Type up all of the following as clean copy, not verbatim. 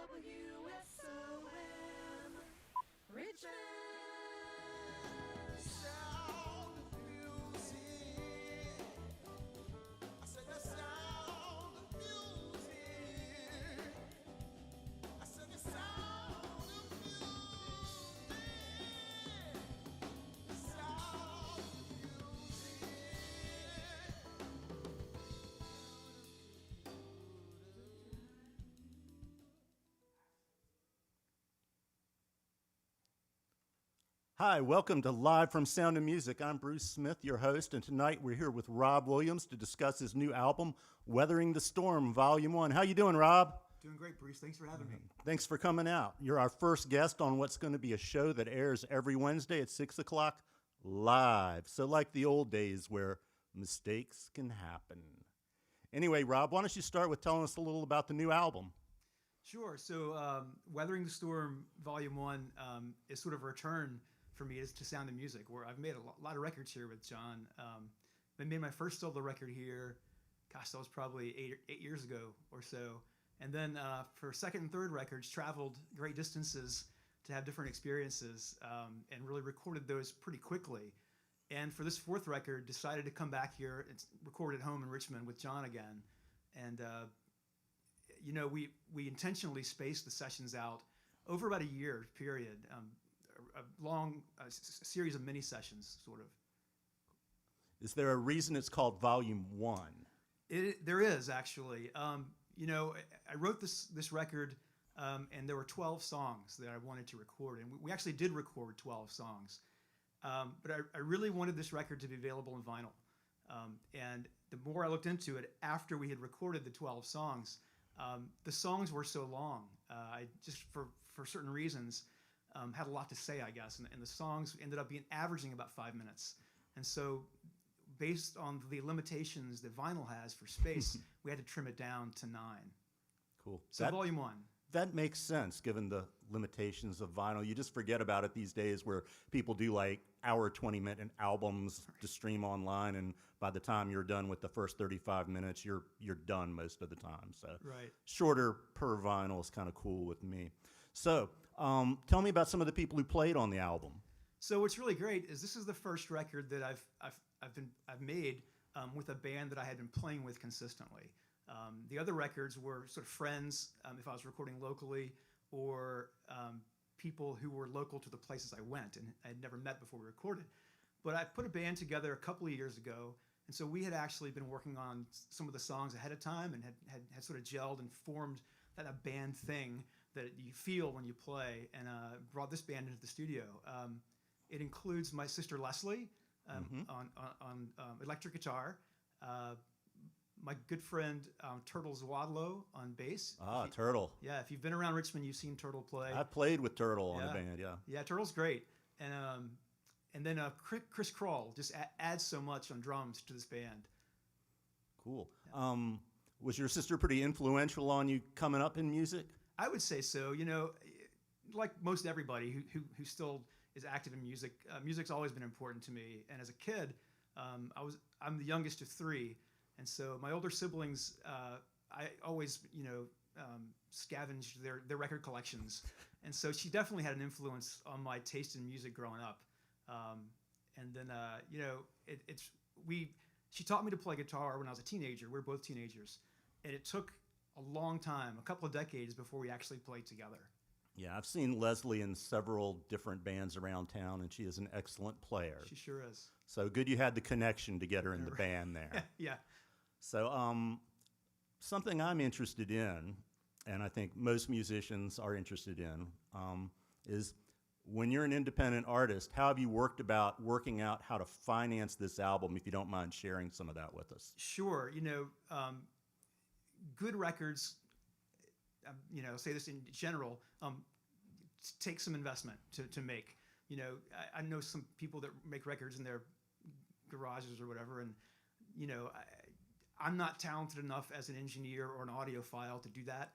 WSOM Richmond. Sound of music. I said the sound of music. I said the sound of music. The sound of Hi, welcome to Live from Sound of Music. I'm Bruce Smith, your host, and tonight we're here with Rob Williams to discuss his new album, Weathering the Storm, Volume 1. How you doing, Rob? Doing great, Bruce. Thanks for having me. Thanks for coming out. You're our first guest on what's going to be a show that airs every Wednesday at 6 o'clock live. So like the old days where mistakes can happen. Anyway, Rob, why don't you start with telling us a little about the new album? Sure. So, Weathering the Storm, Volume 1 is sort of a return for me to Sound of Music, where I've made a lot of records here with John. I made my first solo record here, gosh, that was probably eight years ago or so. And then for second and third records, traveled great distances to have different experiences and really recorded those pretty quickly. And for this fourth record, decided to come back here and record at home in Richmond with John again. And we intentionally spaced the sessions out over about a year period, a long series of mini sessions, sort of. Is there a reason it's called Volume 1? There is, actually. I wrote this record, and there were 12 songs that I wanted to record, and we actually did record 12 songs. But I really wanted this record to be available in vinyl. And the more I looked into it, after we had recorded the 12 songs, the songs were so long. I just, for certain reasons, had a lot to say, I guess. And the songs ended up averaging about 5 minutes. And so based on the limitations that vinyl has for space, we had to trim it down to 9. Cool. So Volume 1. That makes sense, given the limitations of vinyl. You just forget about it these days where people do like hour, 20-minute albums to stream online, and by the time you're done with the first 35 minutes, you're done most of the time. So Right. shorter per vinyl is kind of cool with me. So tell me about some of the people who played on the album. So what's really great is this is the first record that I've made with a band that I had been playing with consistently. The other records were sort of friends, if I was recording locally, or people who were local to the places I went and I had never met before we recorded. But I put a band together a couple of years ago, and so we had actually been working on some of the songs ahead of time and had sort of gelled and formed that band thing that you feel when you play, and brought this band into the studio. It includes my sister Leslie on electric guitar, my good friend Turtle Zwadlow on bass. Turtle. Yeah, if you've been around Richmond, you've seen Turtle play. I played with Turtle on the band, yeah. Yeah, Turtle's great. And then Chris Kroll just adds so much on drums to this band. Cool. Was your sister pretty influential on you coming up in music? I would say so. Like most everybody who still is active in music, music's always been important to me. And as a kid, I'm the youngest of 3. And so my older siblings, I always, scavenged their record collections. And so she definitely had an influence on my taste in music growing up. And then, she taught me to play guitar when I was a teenager. We were both teenagers. And it took a long time, a couple of decades, before we actually played together. Yeah, I've seen Leslie in several different bands around town, and she is an excellent player. She sure is. So good you had the connection to get her in the band there. Yeah. So something I'm interested in, and I think most musicians are interested in, is when you're an independent artist, how have you working out how to finance this album, if you don't mind sharing some of that with us? Sure. Good records, I'll say this in general, take some investment to make. I know some people that make records in their garages or whatever, and I'm not talented enough as an engineer or an audiophile to do that.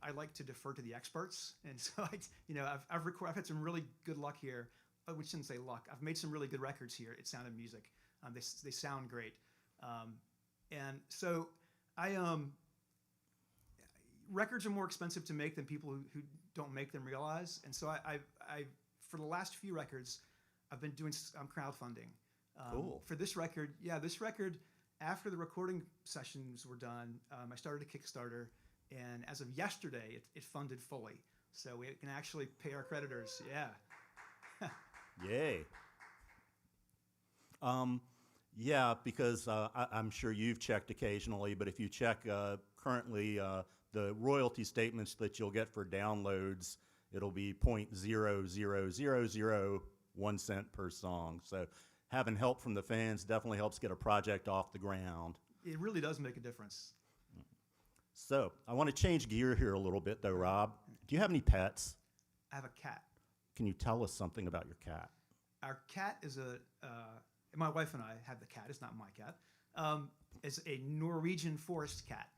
I like to defer to the experts, and so I've had some really good luck here. We shouldn't say luck. I've made some really good records here at Sound of Music. They sound great, and so I records are more expensive to make than people who don't make them realize. And so I for the last few records, I've been doing crowdfunding. Cool. For this record, after the recording sessions were done, I started a Kickstarter, and as of yesterday, it funded fully. So we can actually pay our creditors. Yeah. Yay. Yeah, because I'm sure you've checked occasionally, but if you check currently the royalty statements that you'll get for downloads, it'll be 0.00001 cent per song. So having help from the fans definitely helps get a project off the ground. It really does make a difference. So I want to change gear here a little bit, though, Rob. Do you have any pets? I have a cat. Can you tell us something about your cat? Our cat is my wife and I have the cat. It's not my cat. It's a Norwegian forest cat.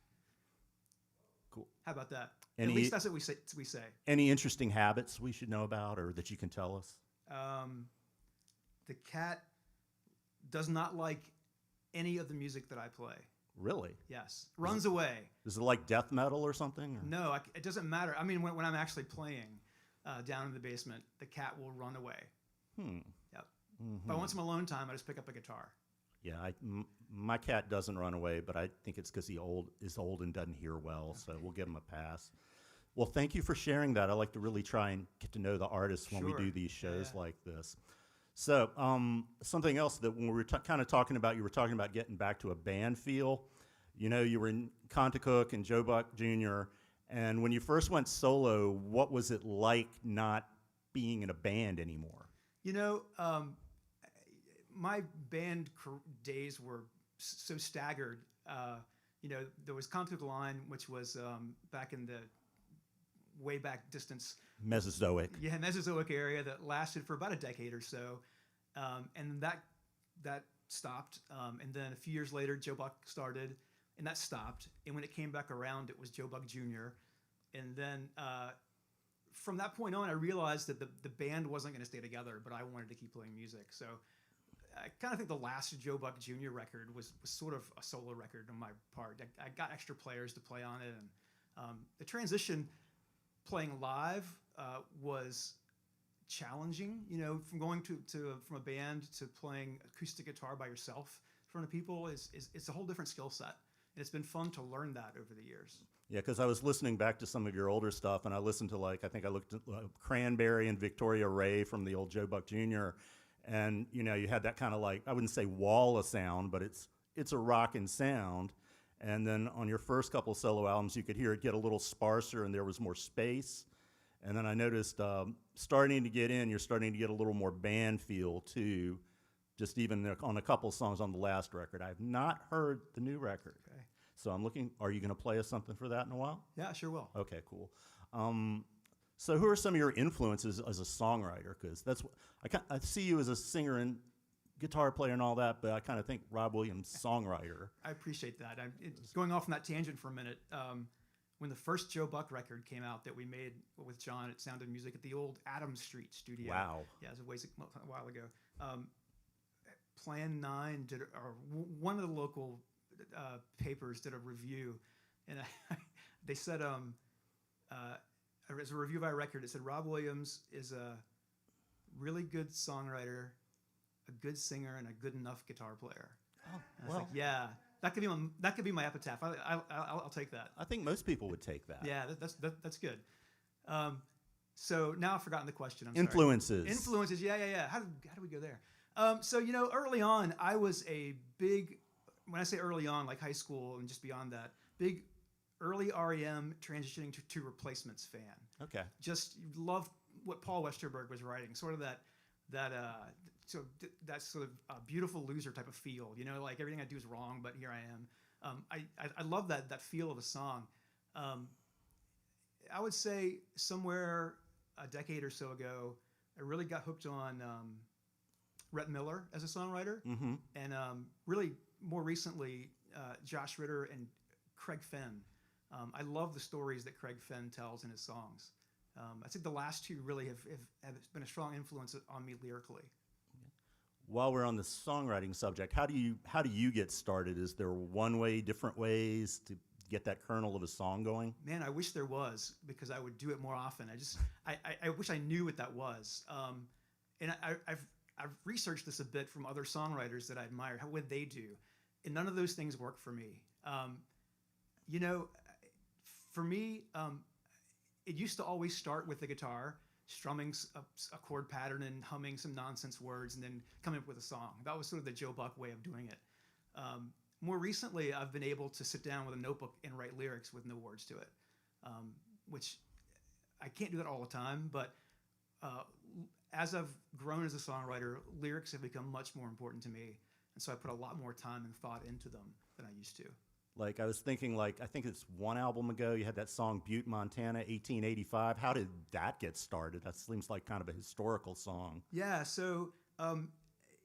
Cool. How about that? Any- At least that's what we say. Any interesting habits we should know about or that you can tell us? The cat does not like any of the music that I play. Really? Yes. Runs away. Is it like death metal or something? Or? No, it doesn't matter. I mean, when I'm actually playing down in the basement, the cat will run away. Yep. If I want some alone time, I just pick up a guitar. Yeah, my cat doesn't run away, but I think it's because is old and doesn't hear well, so we'll give him a pass. Well, thank you for sharing that. I like to really try and get to know the artists when we Sure. do these shows Yeah. like this. So something else that when we were kind of talking about, you were talking about getting back to a band feel. You know, you were in Contacook and Joe Buck Jr., and when you first went solo, what was it like not being in a band anymore? You know, my band days were so staggered. You know, there was Contact Line, which was back in the way back distance. Mesozoic. Yeah, Mesozoic area that lasted for about a decade or so. And that stopped. And then a few years later, Joe Buck started, and that stopped. And when it came back around, it was Joe Buck Jr. And then from that point on, I realized that the band wasn't going to stay together, but I wanted to keep playing music. So I kind of think the last Joe Buck Jr. record was sort of a solo record on my part. I got extra players to play on it, and the transition playing live was challenging. You know, from going from a band to playing acoustic guitar by yourself in front of people it's a whole different skill set. And it's been fun to learn that over the years. Yeah, because I was listening back to some of your older stuff, and I listened to I think I looked at Cranberry and Victoria Ray from the old Joe Buck Jr., and you know, you had that kind of I wouldn't say wall of sound, but it's a rockin' sound. And then on your first couple solo albums, you could hear it get a little sparser, and there was more space. And then I noticed you're starting to get a little more band feel too, just even on a couple songs on the last record. I've not heard the new record. Okay. So I'm looking, are you going to play us something for that in a while? Yeah, I sure will. Okay, cool. So who are some of your influences as a songwriter? Because I see you as a singer and guitar player and all that, but I kind of think Rob Williams, songwriter. I appreciate that. Going off on that tangent for a minute, when the first Joe Buck record came out that we made with John at Sound of Music at the old Adams Street studio. Wow. Yeah, it was a while ago. Plan 9 one of the local papers did a review, and they said, as a review of our record, it said Rob Williams is a really good songwriter, a good singer, and a good enough guitar player. Oh, I was like, yeah, that could be my epitaph. I'll take that. I think most people would take that. Yeah, that's good. So now I've forgotten the question. I'm Influences. sorry. Influences. Yeah. How do we go there? So you know, early on, I was a big. When I say early on, like high school and just beyond that, big early REM transitioning to Replacements fan. Okay. Just loved what Paul Westerberg was writing, sort of that sort of beautiful loser type of feel. You know, like everything I do is wrong, but here I am. I love that feel of a song. I would say somewhere a decade or so ago, I really got hooked on Rhett Miller as a songwriter, and really more recently Josh Ritter and Craig Finn. I love the stories that Craig Finn tells in his songs. I think the last two really have been a strong influence on me lyrically. While we're on the songwriting subject, how do you get started? Is there one way, different ways to get that kernel of a song going? Man, I wish there was, because I would do it more often. I wish I knew what that was. And I've researched this a bit from other songwriters that I admire. How would they do? And none of those things work for me. You know, for me, it used to always start with the guitar, strumming a chord pattern and humming some nonsense words, and then coming up with a song. That was sort of the Joe Buck way of doing it. More recently, I've been able to sit down with a notebook and write lyrics with no words to it, which I can't do that all the time, but as I've grown as a songwriter, lyrics have become much more important to me, and so I put a lot more time and thought into them than I used to. Like, I was thinking, like, I think it's one album ago, you had that song Butte, Montana, 1885. How did that get started? That seems like kind of a historical song. Yeah, so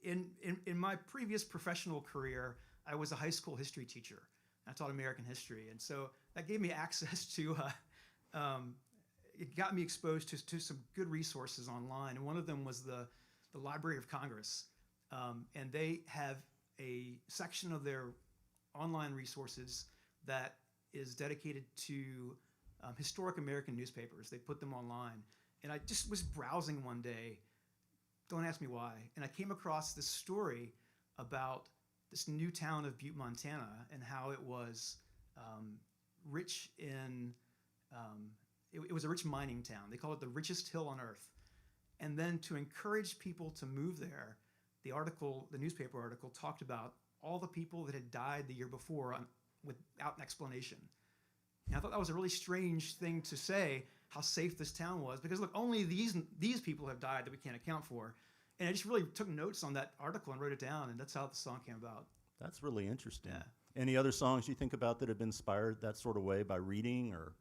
in my previous professional career, I was a high school history teacher. I taught American history, and so that gave me access to, it got me exposed to some good resources online, and one of them was the Library of Congress, and they have a section of their online resources that is dedicated to historic American newspapers. They put them online, and I just was browsing one day, don't ask me why, and I came across this story about this new town of Butte, Montana, and how it was rich in, it was a rich mining town. They call it the richest hill on earth. And then to encourage people to move there, the newspaper article talked about all the people that had died the year before without an explanation. And I thought that was a really strange thing to say, how safe this town was, because look, only these people have died that we can't account for. And I just really took notes on that article and wrote it down, and that's how the song came about. That's really interesting. Yeah. Any other songs you think about that have been inspired that sort of way by reading or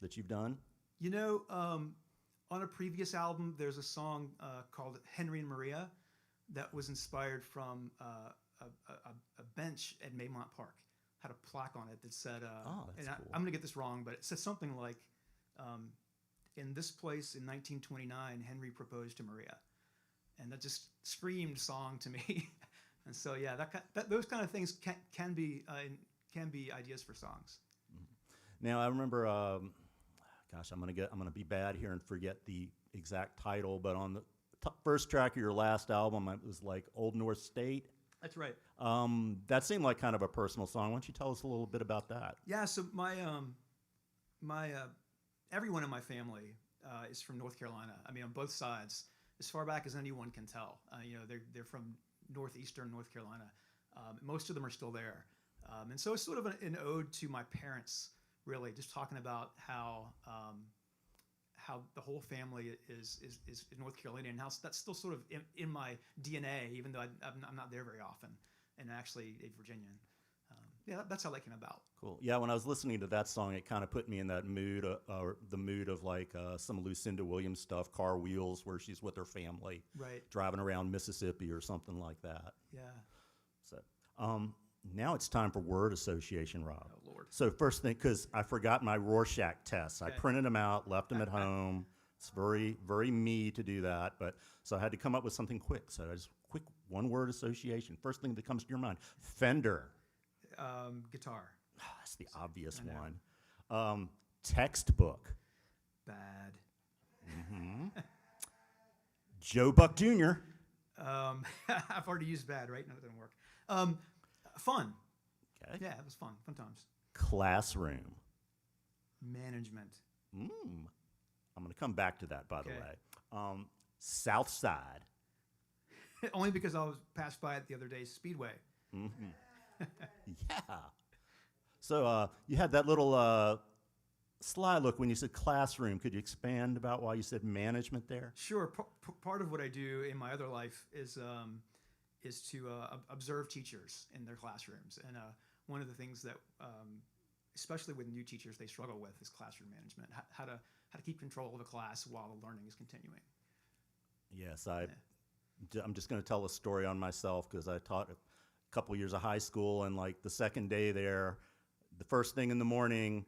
that you've done? You know, on a previous album, there's a song called Henry and Maria that was inspired from a bench at Maymont Park. Had a plaque on it that said, that's cool. I'm going to get this wrong, but it said something like, in this place in 1929, Henry proposed to Maria. And that just screamed song to me. And so, yeah, those kind of things can be ideas for songs. Now, I remember, gosh, I'm gonna be bad here and forget the exact title, but on the first track of your last album, it was like Old North State. That's right. That seemed like kind of a personal song. Why don't you tell us a little bit about that? Yeah. So my everyone in my family is from North Carolina. I mean, on both sides, as far back as anyone can tell. You know, they're from northeastern North Carolina. Most of them are still there, and so it's sort of an ode to my parents. Really, just talking about how the whole family is North Carolinian, and how that's still sort of in my DNA, even though I'm not there very often, and actually a Virginian. Yeah, that's how that came about. Cool. Yeah, when I was listening to that song, it kind of put me in that mood, or the mood of like some Lucinda Williams stuff, Car Wheels, where she's with her family, Right. driving around Mississippi or something like that. Yeah. So now it's time for word association, Rob. Oh, Lord. So first thing, because I forgot my Rorschach tests. Okay. I printed them out, left them at home. It's very, very me to do that, but so I had to come up with something quick. So I just quick one-word association. First thing that comes to your mind: Fender. Guitar. That's the obvious I know. one. Textbook. Bad. Joe Buck Jr. I've already used bad, right? No, that didn't work. Fun. Okay. Yeah, it was fun. Fun times. Classroom. Management. I'm going to come back to that, by the Okay. way. South Side. Only because I was passed by it the other day, Speedway. Yeah. So you had that little sly look when you said classroom. Could you expand about why you said management there? Sure. Part of what I do in my other life is to observe teachers in their classrooms. And one of the things that, especially with new teachers, they struggle with is classroom management. How to keep control of a class while the learning is continuing. Yes, I'm just going to tell a story on myself because I taught a couple years of high school, and like the second day there, the first thing in the morning,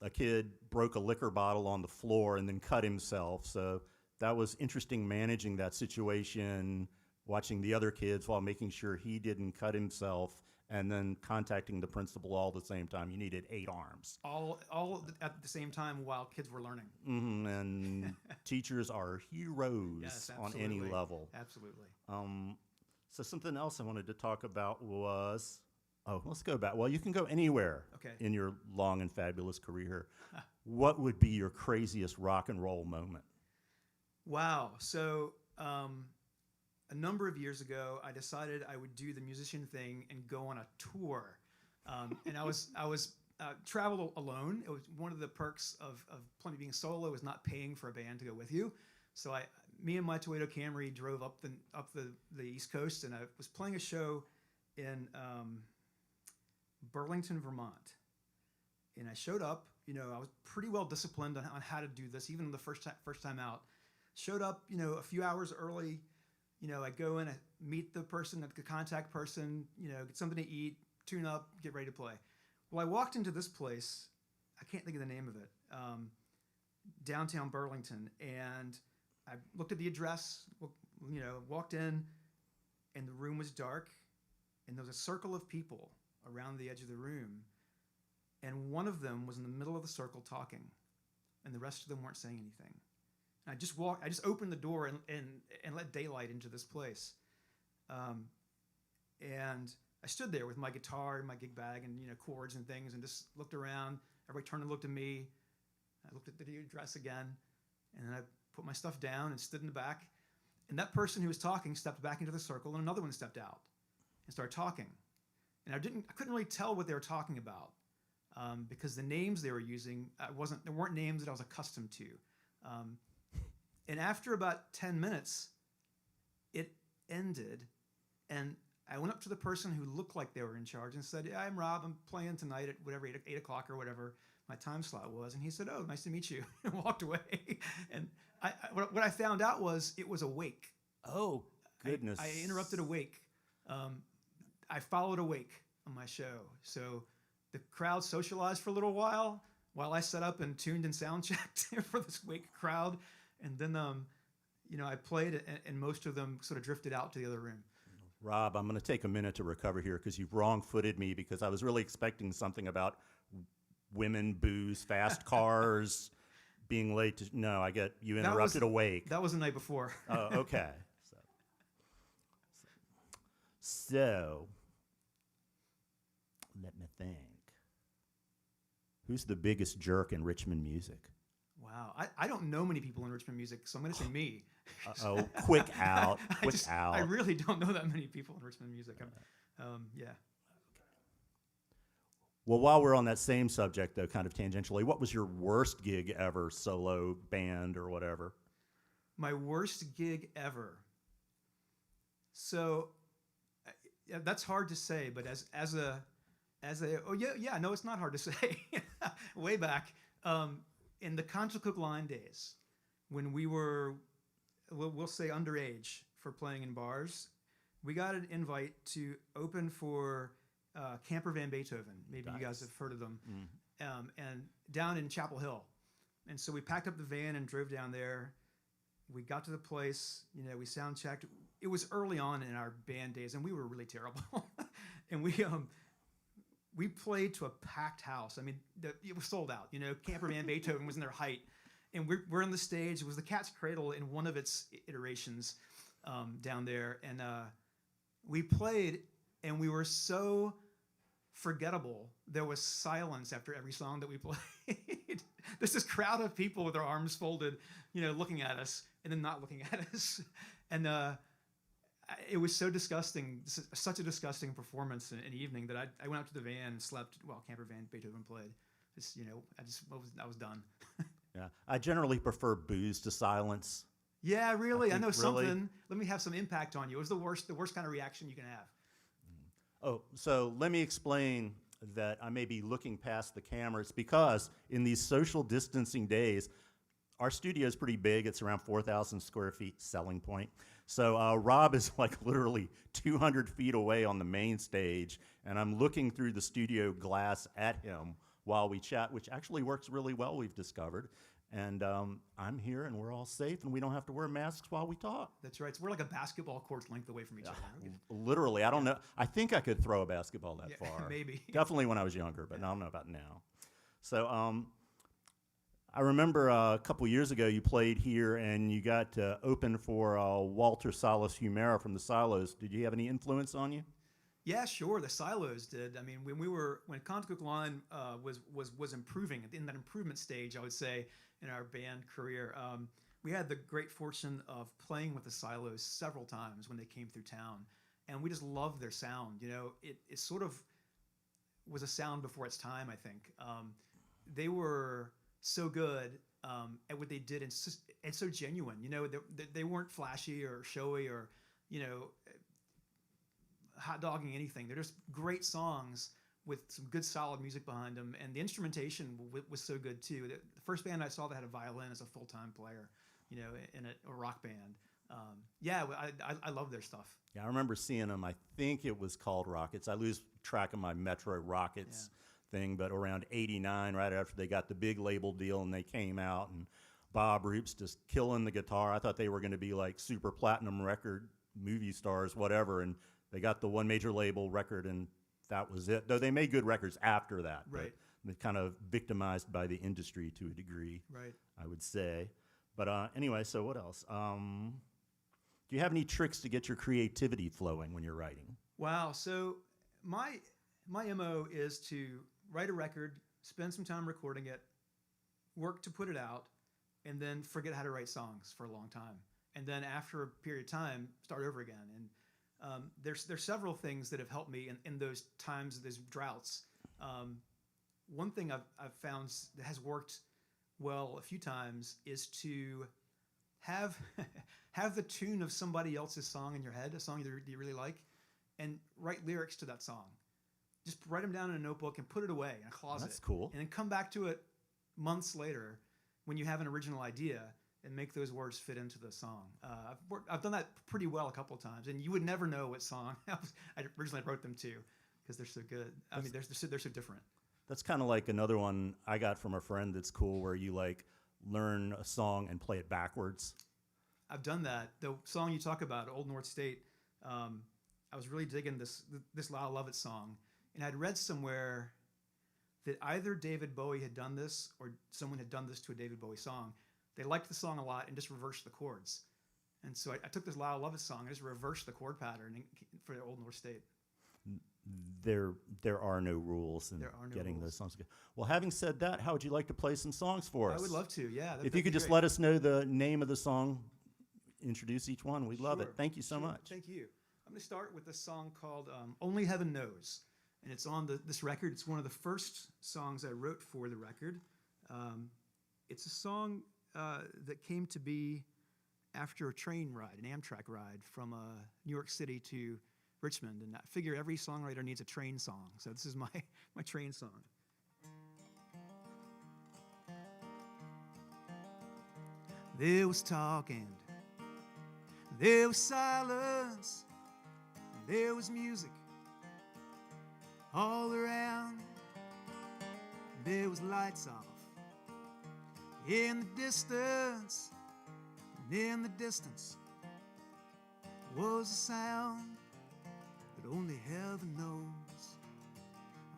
a kid broke a liquor bottle on the floor and then cut himself. So that was interesting, managing that situation watching the other kids while making sure he didn't cut himself, and then contacting the principal all at the same time. You needed 8 arms. All at the same time while kids were learning. And teachers are heroes Yes, on any absolutely. level. Absolutely. So something else I wanted to talk about was, let's go back. Well, you can go anywhere Okay. in your long and fabulous career. What would be your craziest rock and roll moment? Wow. So a number of years ago, I decided I would do the musician thing and go on a tour. And I was traveled alone. It was one of the perks of plenty being solo is not paying for a band to go with you. So me and my Toyota Camry drove up the East Coast, and I was playing a show in Burlington, Vermont. And I showed up. I was pretty well disciplined on how to do this, even the first time out. Showed up, a few hours early. I go in, I meet the person, the contact person, get something to eat, tune up, get ready to play. Well, I walked into this place. I can't think of the name of it. Downtown Burlington, and I looked at the address. Walked in, and the room was dark, and there was a circle of people around the edge of the room, and one of them was in the middle of the circle talking, and the rest of them weren't saying anything. And I just opened the door and let daylight into this place. And I stood there with my guitar and my gig bag and chords and things, and just looked around. Everybody turned and looked at me. I looked at the address again, and then I put my stuff down and stood in the back. And that person who was talking stepped back into the circle, and another one stepped out and started talking. And I couldn't really tell what they were talking about because the names they were using there weren't names that I was accustomed to. And after about 10 minutes, it ended, and I went up to the person who looked like they were in charge and said, "Yeah, I'm Rob. I'm playing tonight at whatever 8 o'clock or whatever my time slot was." And he said, "Oh, nice to meet you," and walked away. And what I found out was it was a wake. Oh, goodness. I interrupted a wake. I followed a wake on my show. So the crowd socialized for a little while I set up and tuned and sound checked for this wake crowd. And then, I played, and most of them sort of drifted out to the other room. Rob, I'm going to take a minute to recover here because you've wrong-footed me, because I was really expecting something about women, booze, fast cars, being late to... No, I get you interrupted a wake. That was the night before. Oh, okay. So, let me think. Who's the biggest jerk in Richmond music? Wow. I don't know many people in Richmond music, so I'm going to say me. Quick out. I really don't know that many people in Richmond music. Yeah. Well, while we're on that same subject, though, kind of tangentially, what was your worst gig ever, solo, band, or whatever? My worst gig ever. So that's hard to say, but no, it's not hard to say. Way back in the Contra-Cook Line days, when we were, we'll say underage for playing in bars, we got an invite to open for Camper Van Beethoven. Maybe Nice. You guys have heard of them. And down in Chapel Hill. And so we packed up the van and drove down there. We got to the place, we sound checked. It was early on in our band days, and we were really terrible. And we played to a packed house. I mean, it was sold out. Camper Van Beethoven was in their height. And we're on the stage. It was the Cat's Cradle in one of its iterations down there. And we played, and we were so forgettable. There was silence after every song that we played. There's this crowd of people with their arms folded, looking at us and then not looking at us. And it was so disgusting, such a disgusting performance and evening that I went out to the van and slept while Camper Van Beethoven played. I was done. Yeah, I generally prefer booze to silence. Yeah, really. I know really. something. Let me have some impact on you. It was the worst kind of reaction you can have. Oh, so let me explain that I may be looking past the camera. It's because in these social distancing days, our studio is pretty big. It's around 4,000 square feet, selling point. So Rob is like literally 200 feet away on the main stage, and I'm looking through the studio glass at him while we chat, which actually works really well, we've discovered. And I'm here, and we're all safe, and we don't have to wear masks while we talk. That's right. So we're like a basketball court's length away from each other. Literally, I don't know. I think I could throw a basketball that Yeah, far. maybe. Definitely when I was younger, but I don't know about now. So I remember a couple years ago you played here, and you got to open for Walter Salas Humera from the Silos. Did you have any influence on you? Yeah, sure. The Silos did. I mean, when Contact Line was improving, in that improvement stage, I would say, in our band career, we had the great fortune of playing with the Silos several times when they came through town, and we just loved their sound. You know, it sort of was a sound before its time. I think they were so good at what they did, and so genuine. You know, they weren't flashy or showy or, you know, hot dogging anything. They're just great songs with some good solid music behind them, and the instrumentation was so good too. The first band I saw that had a violin as a full-time player, you know, in a rock band. Yeah, I love their stuff. Yeah, I remember seeing them. I think it was called Rockets. I lose track of my Metro Rockets thing, but around '89, right after they got the big label deal, and they came out, and Bob Roop's just killing the guitar. I thought they were going to be like super platinum record movie stars, whatever, and they got the one major label record, and that was it. Though they made good records after that. Right. But kind of victimized by the industry to a degree, Right. I would say. But anyway, so what else? Do you have any tricks to get your creativity flowing when you're writing? Wow. So my MO is to write a record, spend some time recording it, work to put it out, and then forget how to write songs for a long time. And then after a period of time, start over again. And there's several things that have helped me in those times, those droughts. One thing I've found that has worked well a few times is to have have the tune of somebody else's song in your head, a song that you really like, and write lyrics to that song. Just write them down in a notebook and put it away in a closet. That's cool. And then come back to it months later when you have an original idea and make those words fit into the song. I've done that pretty well a couple of times, and you would never know what song I originally wrote them to because they're so good. I mean, they're so different. That's kind of like another one I got from a friend that's cool, where you like learn a song and play it backwards. I've done that. The song you talk about, Old North State, I was really digging this Lyle Lovett song, and I'd read somewhere that either David Bowie had done this or someone had done this to a David Bowie song. They liked the song a lot and just reversed the chords. And so I took this Lyle Lovett song and just reversed the chord pattern for the Old North State. There are no rules in getting those songs. Well, having said that, how would you like to play some songs for us? I would love to, yeah. If you could just let us know the name of the song, introduce each one, we'd love it. Thank you so much. Thank you. I'm going to start with a song called Only Heaven Knows. And it's on this record. It's one of the first songs I wrote for the record. It's a song that came to be after a train ride, an Amtrak ride from New York City to Richmond. And I figure every songwriter needs a train song. So this is my train song. There was talk and there was silence. And there was music all around. There was lights off in the distance, and in the distance was a sound that only heaven knows.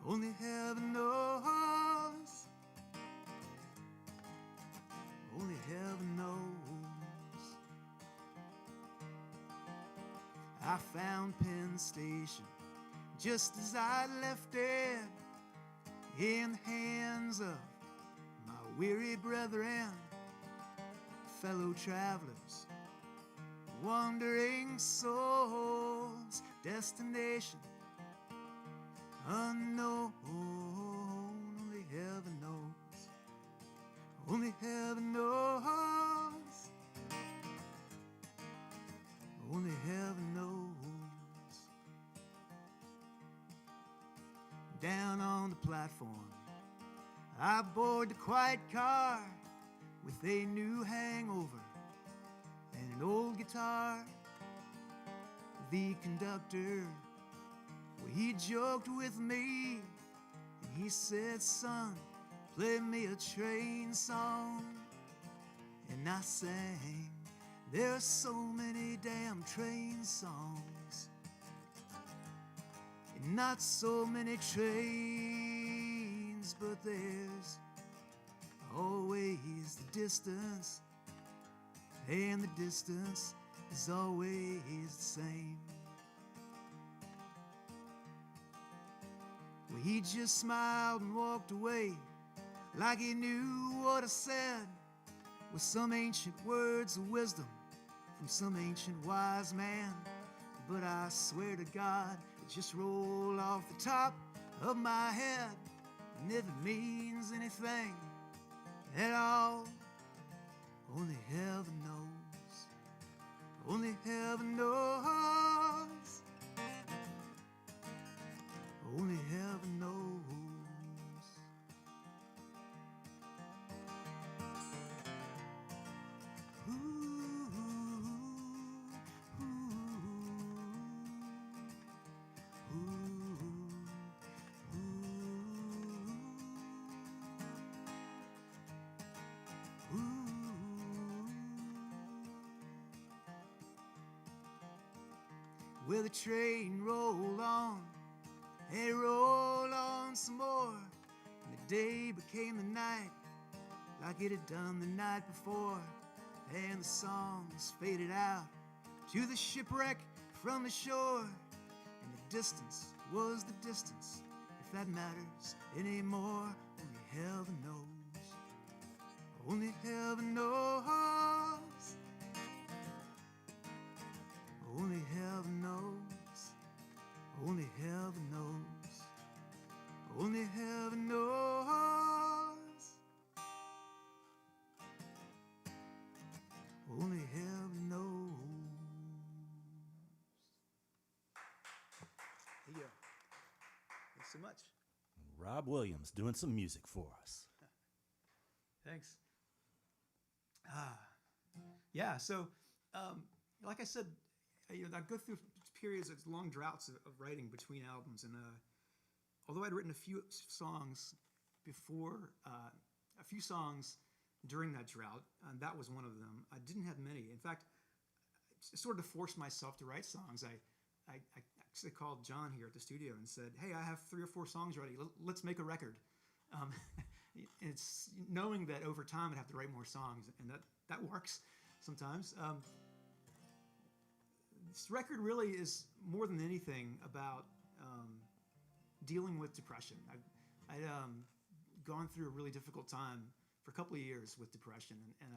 Only heaven knows. Only heaven knows. I found Penn Station just as I left it, in the hands of my weary brethren, fellow travelers, wandering souls, destination unknown. Only heaven knows. Only heaven knows. Only heaven knows. Down on the platform, I board the quiet car with a new hangover and an old guitar. The conductor, well, he joked with me and he said, "Son, play me a train song." and I sang. There are so many damn train songs, and not so many trains, but there's always the distance, and the distance is always the same. Well, he just smiled and walked away like he knew what I said, with some ancient words of wisdom from some ancient wise man. But I swear to God, it just rolled off the top of my head. And if it means anything at all, only heaven knows. Only heaven knows. Only heaven knows. Well, the train rolled on, and it rolled on some more, and the day became the night, like it had done the night before, and the songs faded out to the shipwreck from the shore, and the distance was the distance, if that matters anymore. Only heaven knows. Only heaven knows. Only heaven knows. Only heaven knows. Only heaven knows. Only heaven knows. Here you go. Thanks so much. Rob Williams doing some music for us. Thanks. Yeah, so like I said, I go through periods of long droughts of writing between albums, and although I'd written a few songs before, a few songs during that drought, and that was one of them, I didn't have many. In fact, sort of to force myself to write songs, I actually called John here at the studio and said, "Hey, I have 3 or 4 songs ready. Let's make a record." It's knowing that over time I'd have to write more songs, and that works sometimes. This record really is more than anything about dealing with depression. I'd gone through a really difficult time for a couple of years with depression, and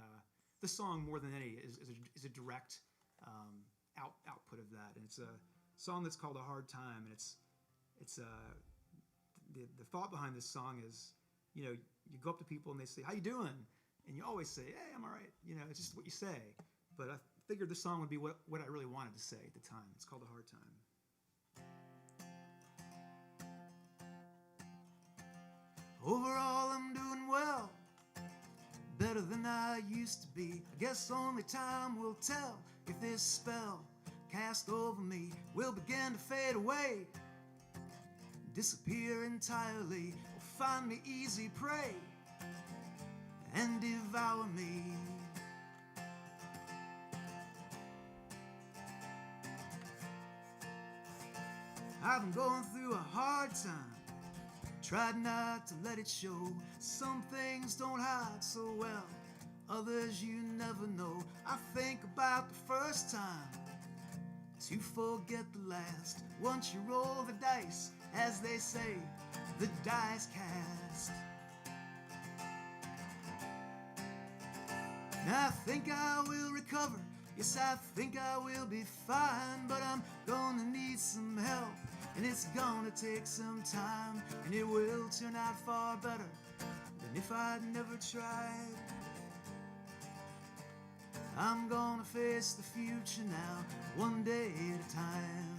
this song, more than any, is a direct output of that. And it's a song that's called "A Hard Time," and it's the thought behind this song is, you go up to people and they say, "How you doing?" And you always say, "Hey, I'm all right." It's just what you say. But I figured this song would be what I really wanted to say at the time. It's called "A Hard Time." Overall, I'm doing well, better than I used to be. I guess only time will tell if this spell cast over me will begin to fade away, disappear entirely, or find me easy prey and devour me. I've been going through a hard time, tried not to let it show. Some things don't hide so well, others you never know. I think about the first time to forget the last. Once you roll the dice, as they say, the dice cast. Now I think I will recover, yes, I think I will be fine, but I'm gonna need some help, and it's gonna take some time, and it will turn out far better than if I'd never tried. I'm gonna face the future now, one day at a time.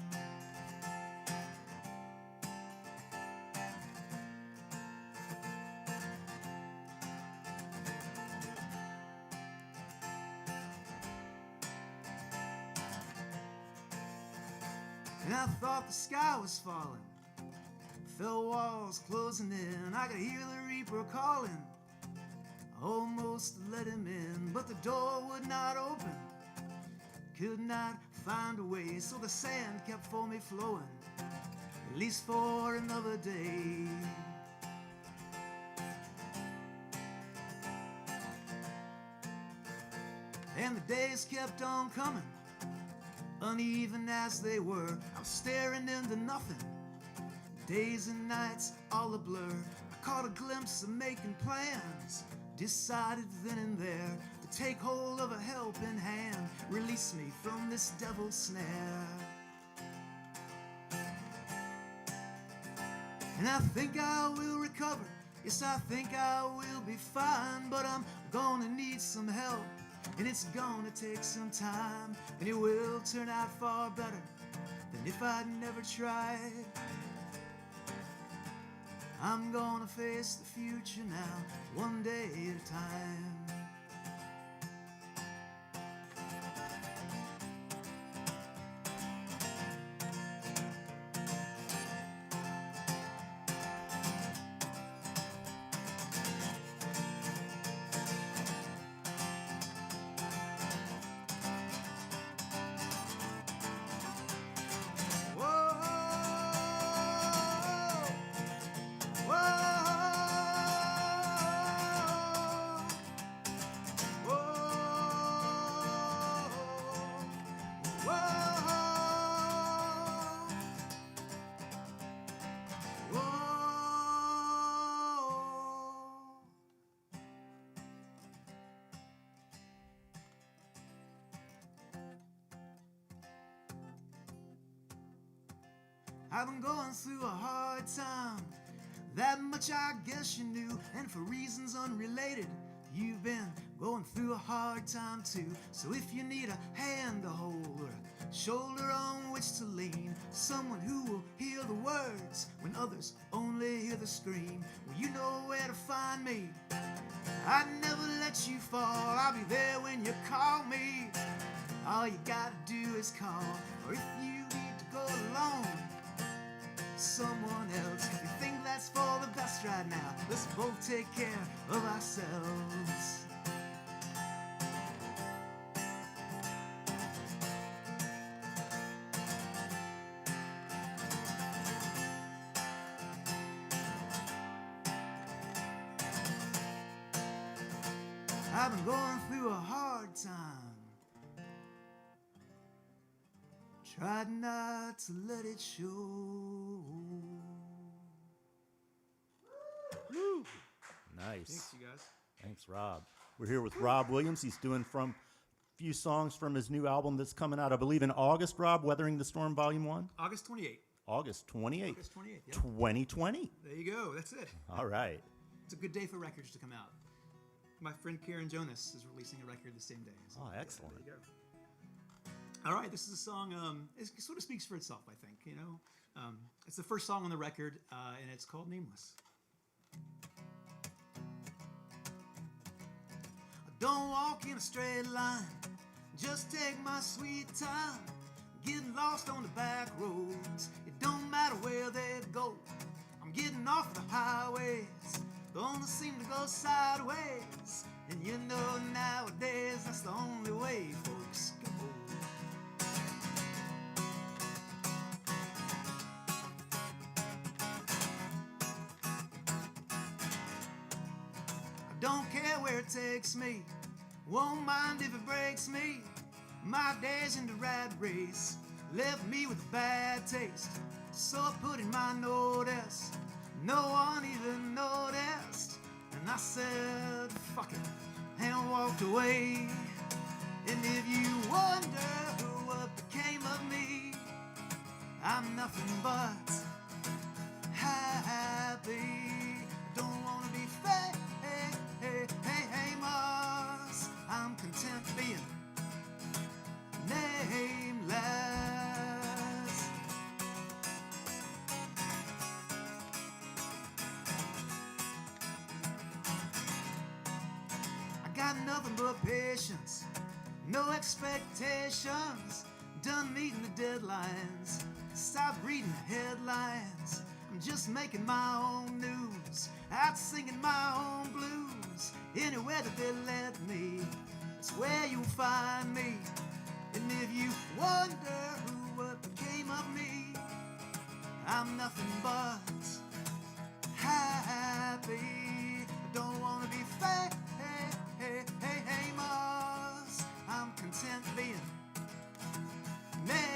And I thought the sky was falling, fell walls closing in. I could hear the reaper calling Almost let him in, but the door would not open. Could not find a way, so the sand kept for me flowing, at least for another day. And the days kept on coming, uneven as they were. I was staring into nothing, days and nights all a blur. I caught a glimpse of making plans, decided then and there to take hold of a helping hand, release me from this devil's snare. And I think I will recover, yes, I think I will be fine, but I'm gonna need some help, and it's gonna take some time, and it will turn out far better than if I'd never tried. I'm gonna face the future now, one day at a time. I've been going through a hard time, that much I guess you knew, and for reasons unrelated, you've been going through a hard time too. So if you need a hand to hold or a shoulder on which to lean, someone who will hear the words when others only hear the scream, well, you know where to find me. I'd never let you fall, I'll be there when you call me. All you gotta do is call, or if you need to go alone, someone else. If you think that's for the best right now, let's both take care of ourselves. I've been going through a hard time, tried not to let it show. Woo. Nice. Thanks, you guys. Thanks, Rob. We're here with Rob Williams. He's doing from a few songs from his new album that's coming out, I believe, in August, Rob, Weathering the Storm, Volume 1? August 28th. August 28th. August 28th, yeah. 2020. There you go. That's it. All right. It's a good day for records to come out. My friend Karen Jonas is releasing a record the same day. So Oh, excellent. there you go. All right, this is a song. It sort of speaks for itself, I think. You know, it's the first song on the record, and it's called "Nameless." Don't walk in a straight line, just take my sweet time. Getting lost on the back roads, it don't matter where they go. I'm getting off the highways, don't seem to go sideways. And you know nowadays that's the only way folks go. I don't care where it takes me, won't mind if it breaks me. My days in the rat race left me with a bad taste, so I put in my notice, no one even noticed. And I said, fuck it, and walked away. And if you wonder what became of me, I'm nothing but happy. Don't wanna be famous, I'm content being nameless. I got nothing but patience, no expectations, done meeting the deadlines, stop reading the headlines. I'm just making my own news, blues, out singing my own blues. Anywhere that they let me, it's where you'll find me. And if you wonder what became of me, I'm nothing but happy. I don't want to be famous. I'm content being nameless.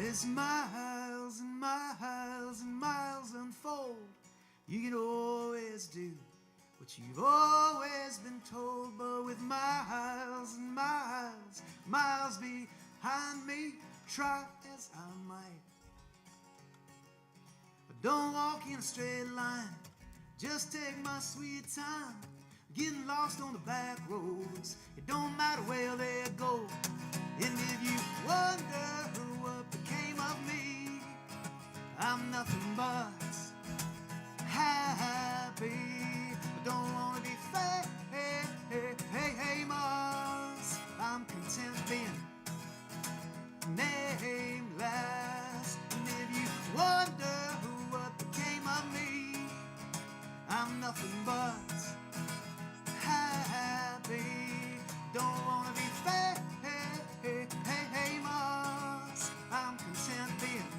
As miles and miles and miles unfold, you can always do what you've always been told. But with miles and miles, miles behind me, try as I might, but don't walk in a straight line. Just take my sweet time, getting lost on the back roads. It don't matter where they go. And if you wonder what became of me, I'm nothing but happy. I don't want to be famous. I'm content being nameless. And if you wonder what became of me, I'm nothing but happy. Don't want to be famous. I'm content being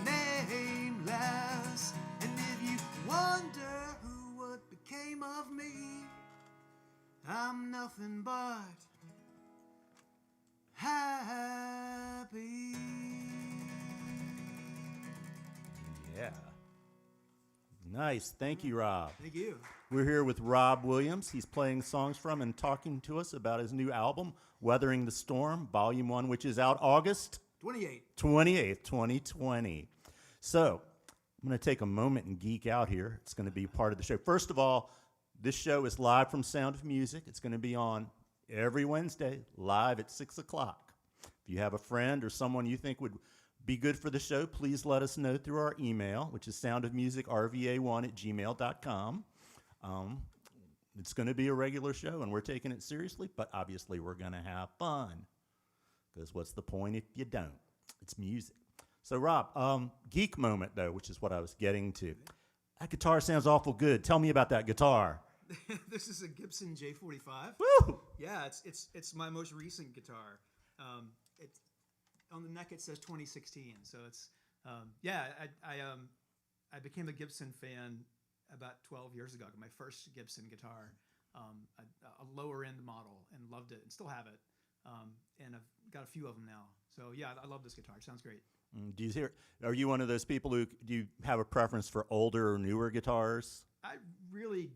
nameless. And if you wonder what became of me, I'm nothing but happy. Yeah. Nice. Thank you, Rob. Thank you. We're here with Rob Williams. He's playing songs from and talking to us about his new album, Weathering the Storm, Volume 1, which is out August 28th, 2020. So I'm going to take a moment and geek out here. It's going to be part of the show. First of all, this show is live from Sound of Music. It's going to be on every Wednesday, live at 6 o'clock. If you have a friend or someone you think would be good for the show, please let us know through our email, which is soundofmusicrva1@gmail.com. It's going to be a regular show, and we're taking it seriously, but obviously we're going to have fun, because what's the point if you don't? It's music. So, Rob, geek moment, though, which is what I was getting to. That guitar sounds awful good. Tell me about that guitar. This is a Gibson J45. Woo! Yeah, it's my most recent guitar. It's on the neck. It says 2016. So it's I became a Gibson fan about 12 years ago. I got my first Gibson guitar, a lower end model, and loved it, and still have it. And I've got a few of them now. So yeah, I love this guitar. It sounds great. Do you hear? Are you one of those people who do you have a preference for older or newer guitars? I really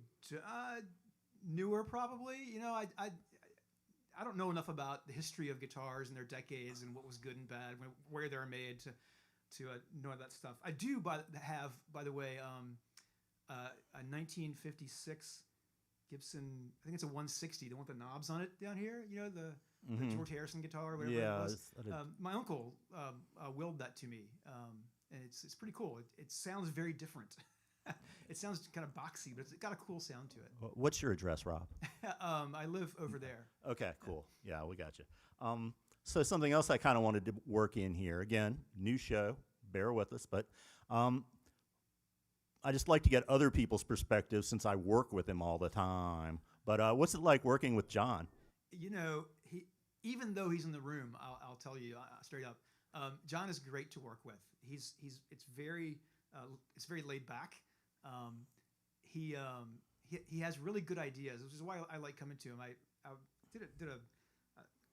newer probably. You know, I don't know enough about the history of guitars and their decades and what was good and bad, where they're made to know that stuff. I do have, by the way, a 1956 Gibson. I think it's a 160, the one with the knobs on it down here. You know, the George Harrison guitar, or whatever it was. My uncle willed that to me, and it's pretty cool. It sounds very different. It sounds kind of boxy, but it's got a cool sound to it. What's your address, Rob? I live over there. Okay, cool. Yeah, we got you. So something else I kind of wanted to work in here. Again, new show. Bear with us, but I just like to get other people's perspectives since I work with him all the time. But what's it like working with John? You know, even though he's in the room, I'll tell you straight up, John is great to work with. It's very laid back. He has really good ideas, which is why I like coming to him. I did a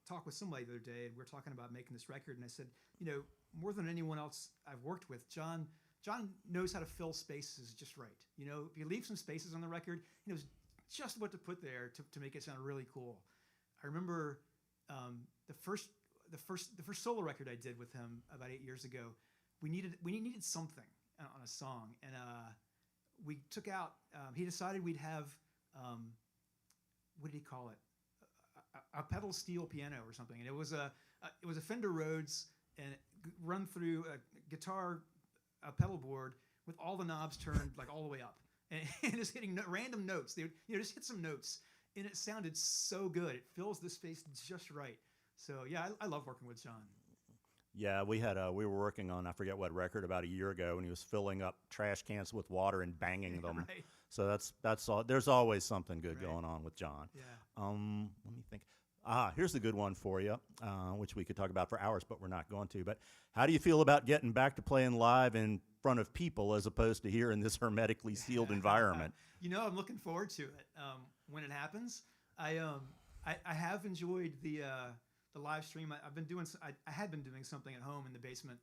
talk with somebody the other day, and we were talking about making this record, and I said, you know, more than anyone else I've worked with, John knows how to fill spaces just right. You know, if you leave some spaces on the record, he knows just what to put there to make it sound really cool. I remember the first solo record I did with him about 8 years ago. We needed something on a song, and we took out. He decided we'd have what did he call it? A pedal steel piano or something, and it was a Fender Rhodes, and run through a guitar pedal board with all the knobs turned like all the way up, and just hitting random notes. They would, just hit some notes, and it sounded so good. It fills the space just right. So yeah, I love working with John. Yeah, we were working on, I forget what record, about a year ago, and he was filling up trash cans with water and banging them. Right. So that's all. There's always something good Right. going on with John. Yeah. Let me think. Here's a good one for you, which we could talk about for hours, but we're not going to. But how do you feel about getting back to playing live in front of people as opposed to here in this hermetically sealed environment? I'm looking forward to it when it happens. I have enjoyed the live stream. I had been doing something at home in the basement,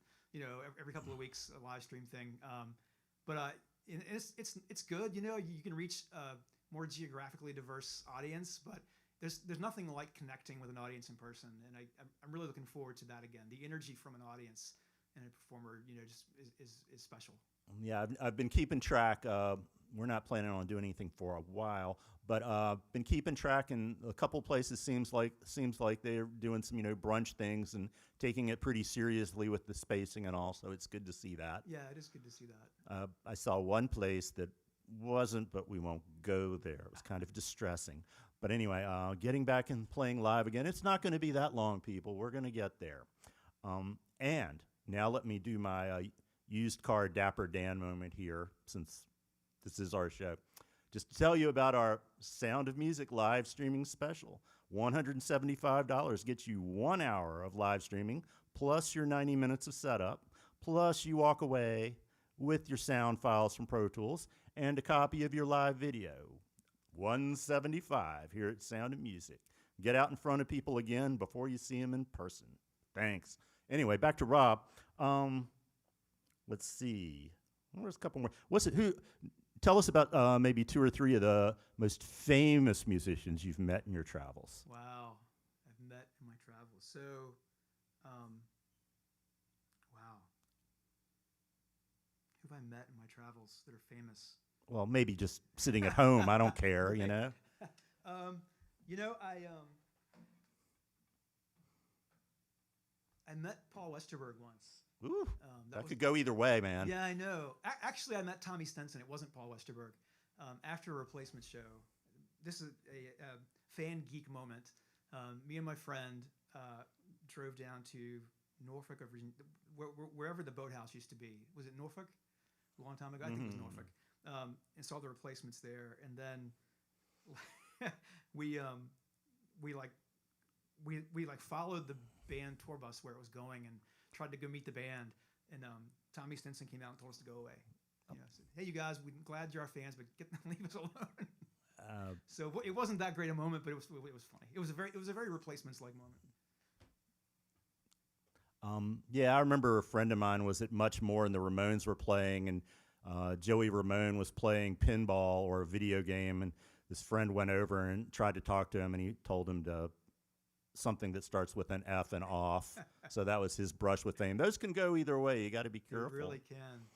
every couple of weeks, a live stream thing. But it's good. You can reach a more geographically diverse audience, but there's nothing like connecting with an audience in person, and I'm really looking forward to that again. The energy from an audience and a performer, just is special. Yeah, I've been keeping track. We're not planning on doing anything for a while, but been keeping track, and a couple places seems like they're doing some brunch things and taking it pretty seriously with the spacing and all. So it's good to see that. Yeah, it is good to see that. I saw one place that wasn't, but we won't go there. It was kind of distressing. But anyway, getting back and playing live again. It's not going to be that long, people. We're going to get there. And now let me do my used car Dapper Dan moment here, since this is our show. Just to tell you about our Sound of Music live streaming special. $175 gets you 1 hour of live streaming, plus your 90 minutes of setup, plus you walk away with your sound files from Pro Tools and a copy of your live video. $175 here at Sound of Music. Get out in front of people again before you see them in person. Thanks. Anyway, back to Rob. Let's see. There's a couple more. Tell us about maybe two or three of the most famous musicians you've met in your travels. Wow, I've met in my travels. So, wow. Who have I met in my travels that are famous? Well, maybe just sitting at home. I don't care, I met Paul Westerberg once. Ooh, that could go either way, man. Yeah, I know. Actually, I met Tommy Stenson. It wasn't Paul Westerberg. After a replacement show, this is a fan geek moment. Me and my friend drove down to Norfolk, wherever the boathouse used to be. Was it Norfolk? A long time ago, I think it was Norfolk. And saw the replacements there, and then we followed the band tour bus where it was going and tried to go meet the band. And Tommy Stinson came out and told us to go away. Said, "Hey, you guys, we're glad you're our fans, but leave us alone." So it wasn't that great a moment, but it was funny. It was a very Replacements-like moment. Yeah, I remember a friend of mine was at Much More, and the Ramones were playing, and Joey Ramone was playing pinball or a video game, and this friend went over and tried to talk to him, and he told him to something that starts with an F and off. So that was his brush with fame. Those can go either way. You got to be careful. They really can.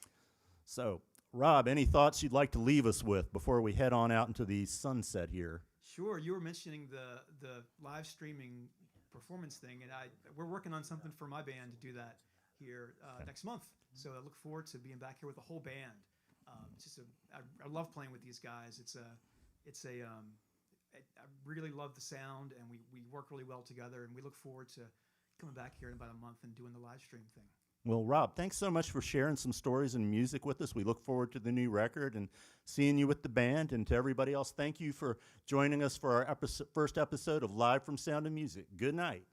So, Rob, any thoughts you'd like to leave us with before we head on out into the sunset here? Sure. You were mentioning the live streaming performance thing, and we're working on something for my band to do that here next month. So I look forward to being back here with the whole band. I love playing with these guys. I really love the sound, and we work really well together, and we look forward to coming back here in about a month and doing the live stream thing. Well, Rob, thanks so much for sharing some stories and music with us. We look forward to the new record and seeing you with the band. And to everybody else, thank you for joining us for our first episode of Live from Sound of Music. Good night.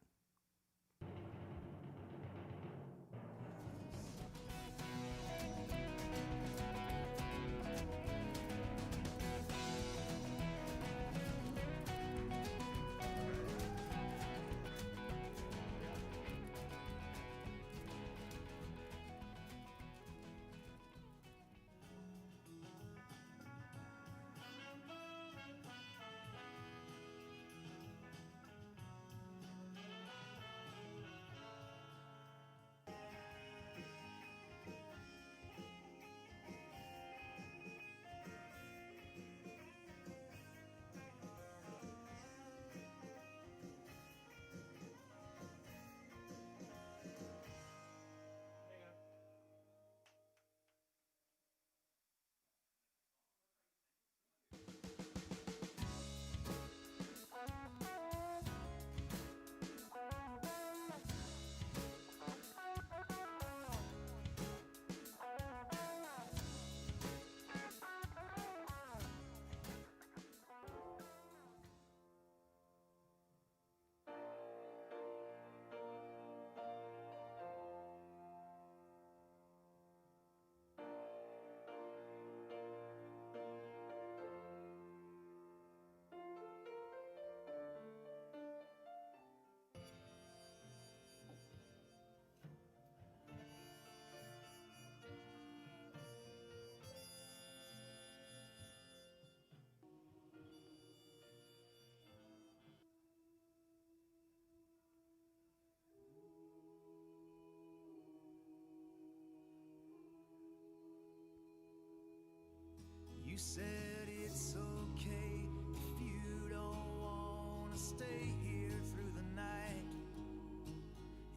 You said it's okay if you don't wanna stay here through the night.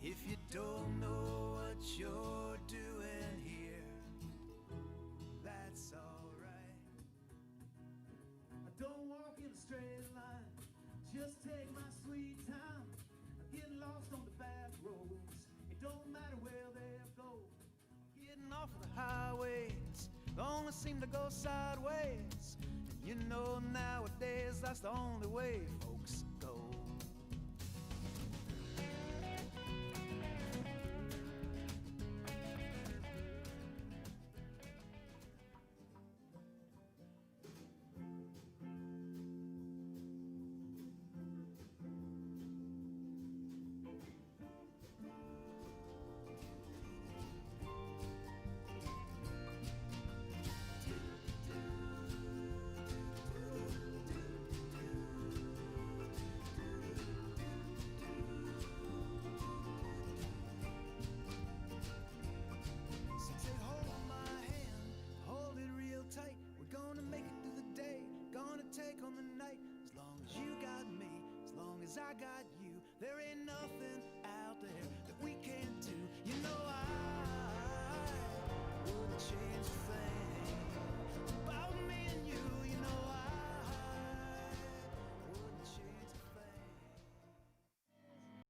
If you don't know what you're doing here, that's alright. I don't walk in a straight line, just take my sweet time. I get lost on the back roads, it don't matter where they go. Getting off of the highways only seem to go sideways. And you know nowadays that's the only way, folks.